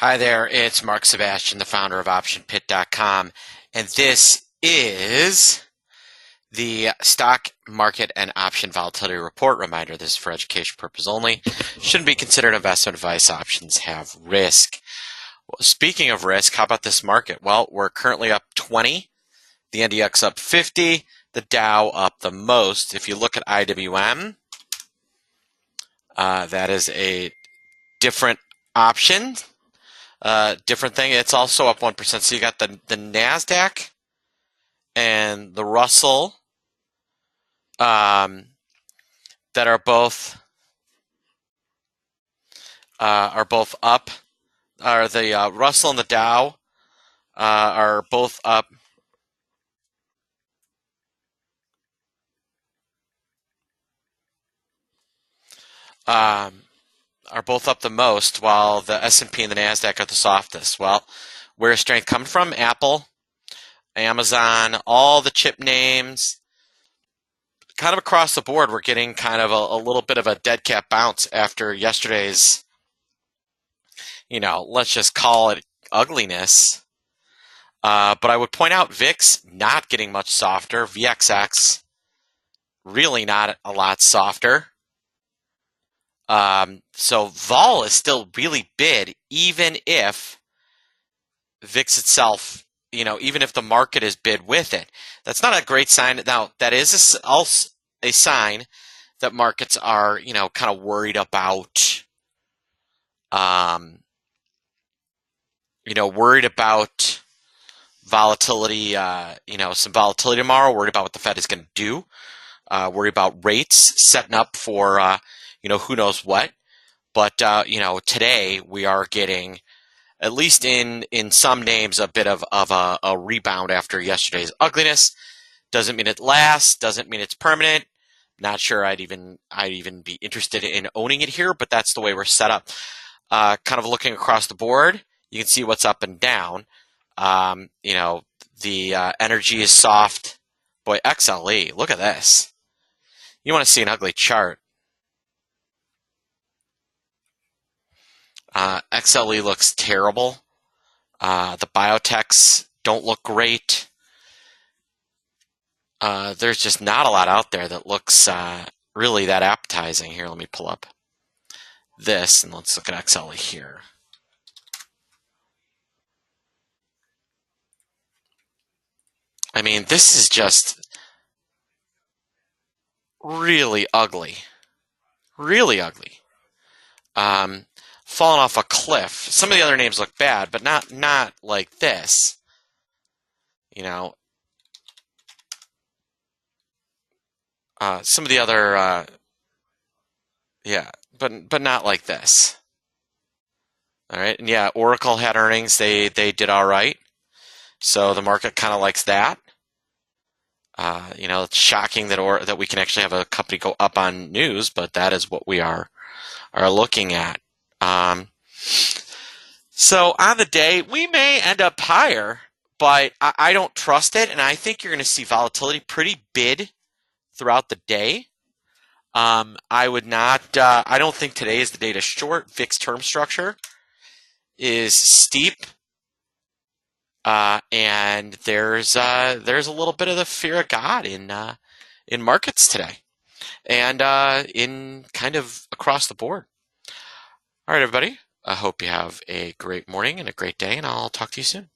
Hi there, it's Mark Sebastian, the founder of OptionPit.com, and this is the stock market and option volatility report. Reminder, this is for education purpose only. Shouldn't be considered investment advice. Options have risk. Well, speaking of risk, how about this market? Well, we're currently up 20, the NDX up 50, the Dow up the most. If you look at IWM, that is a different option. Different thing. It's also up 1%. So you got the NASDAQ and the Russell that are both up. Or the Russell and the Dow are both up. Are both up the most, while the S&P and the NASDAQ are the softest. Well, where's strength coming from? Apple, Amazon, all the chip names. Kind of across the board, we're getting kind of a little bit of a dead cat bounce after yesterday's, let's just call it ugliness. But I would point out VIX not getting much softer. VXX really not a lot softer. So vol is still really bid, even if VIX itself, even if the market is bid with it. That's not a great sign. Now, that is also a sign that markets are, kind of worried about, worried about volatility, some volatility tomorrow, worried about what the Fed is going to do, worried about rates setting up for, who knows what. But, today we are getting, at least in some names, a bit of a rebound after yesterday's ugliness. Doesn't mean it lasts, doesn't mean it's permanent. Not sure I'd even be interested in owning it here, but that's the way we're set up. Kind of looking across the board, you can see what's up and down. The energy is soft. Boy, XLE, look at this. You want to see an ugly chart. XLE looks terrible. The biotechs don't look great. There's just not a lot out there that looks really that appetizing. Here, let me pull up this and let's look at XLE here. I mean, this is just really ugly. Really ugly. Falling off a cliff. Some of the other names look bad, but not like this. Some of the other, but not like this. All right, and yeah, Oracle had earnings. They did all right. So the market kind of likes that. It's shocking that we can actually have a company go up on news, but that is what we are looking at. So on the day, we may end up higher, but I don't trust it, and I think you're going to see volatility pretty bid throughout the day. I would not. I don't think today is the day to short. VIX term structure is steep, and there's a little bit of the fear of God in markets today, and in kind of across the board. All right, everybody. I hope you have a great morning and a great day, and I'll talk to you soon.